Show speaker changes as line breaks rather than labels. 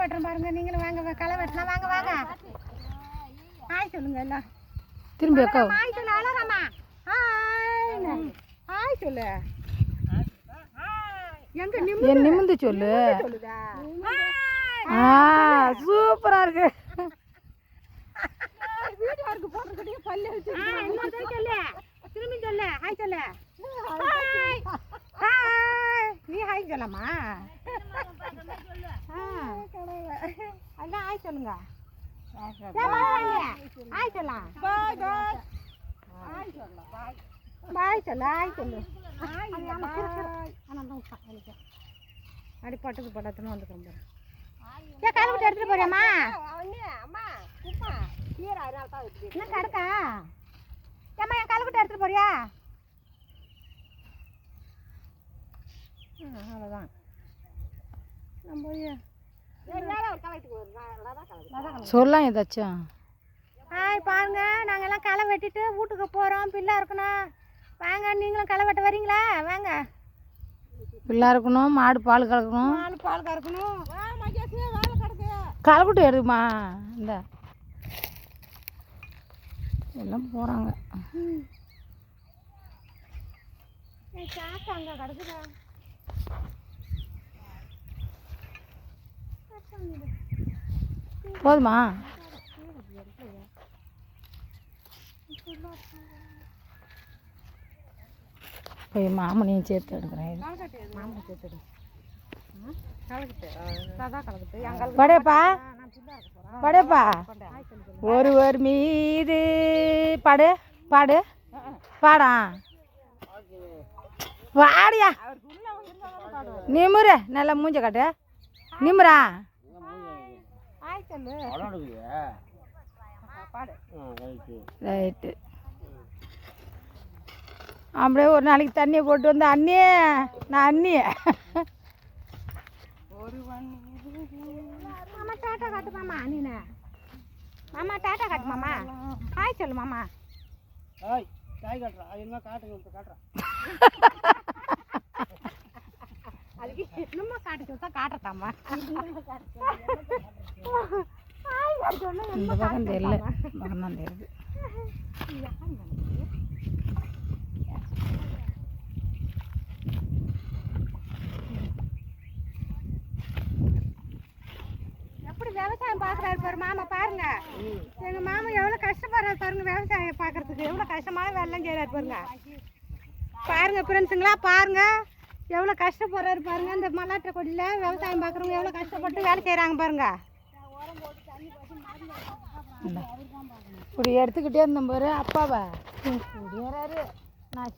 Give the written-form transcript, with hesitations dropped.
வெட்டுறேன் பாருங்க. நீங்களும் வாங்க, களை வெட்டினா வாங்க வாங்க. ஹாய் சொல்லுங்க எல்லாம்.
திரும்பி அக்கா
ஹாய் சொல்லு. அழகாமா ஹாய் சொல்லு. எங்க
நிமிந்து சொல்லு.
சொல்லுதா?
சூப்பரா இருக்கு.
வீடியோக்கு போடுறதுக்கு பல்ல வச்சு சொல்லு. திரும்பி சொல்லு. ஹாய் சொல்லு. ஹாய். நீ ஹாய் சொல்லமா? அதான் ஹாய் சொல்லுங்க. ஹாய் சொல்லலாம். பாய் பாய். ஹாய் சொல்லலாம். பாய் பாய் சொல்லு. ஹாய் சொல்லு. அடி பட்டுக்கு பட்டத்துன்னு வந்துக்கிறோம். ஏன் காலை விட்டு எடுத்துட்டு போறியாம்மா? என்ன கிடக்கா? ஏம்மா என் காலை விட்டு எடுத்துட்டு போறியா? அவ்வளோதான்.
சொல்லலாம் ஏதாச்சும்.
ஹாய் பாருங்க, நாங்கெல்லாம் களை வெட்டிட்டு வீட்டுக்கு போகிறோம். பிள்ளை இருக்கணும். வாங்க, நீங்களும் களை வெட்ட வரீங்களா? வாங்க.
பிள்ளை இருக்கணும், மாடு பால் கறக்கணும்.
மாடு பால் கறக்கணும். வேலை கிடக்கு.
களைக்குட்டி எடுக்குமா? இந்த எல்லாம் போகிறாங்க.
சாக்கு அங்கே கிடக்குதா?
போதுமா? போய் மாமனையும் சேர்த்து எடுக்கிறேன்.
மாமனை சேர்த்து எடு.
படையப்பா படையப்பா ஒருவர் மீது பாடு பாடு பாடா வாடியா. நிமுற நல்லா மூஞ்ச காட்டு. நிமுறா. ரைட்டு. அப்படியே ஒரு நாளைக்கு தண்ணியை போட்டு வந்து அண்ணியே நான் அண்ணியே.
மாமா டாட்டா காட்டு மாமா. நீனு மாமா டாட்டா காட்டு மாமா. ஹாய் சொல்லு மாமா.
ஹாய் ஹாய் காட்றா. என்ன காட்டுங்க காட்றா.
அதுக்கு இன்னுமா காட்டு சொல்லிட்டா காட்டத்தாம்மா.
இந்த பக்கம் தெரியல, பக்கம் தான் தெரியுது.
எப்படி விவசாயம் பார்க்குறாரு பாரு மாமா. பாருங்க எங்கள் மாமா எவ்வளோ கஷ்டப்படுறாரு பாருங்க. விவசாயம் பார்க்குறதுக்கு எவ்வளோ கஷ்டமான வேலைலாம் செய்கிறாரு பாருங்க. பாருங்க ஃப்ரெண்ட்ஸுங்களா, பாருங்க எவ்வளோ கஷ்டப்படுறாரு பாருங்க. இந்த மல்லாட்டை கொடியில் விவசாயம் பார்க்குறவங்க எவ்வளோ கஷ்டப்பட்டு வேலை செய்கிறாங்க பாருங்க.
இப்படி எடுத்துக்கிட்டே இருந்தோம் பாரு அப்பாவை. இப்படி வராரு. நான்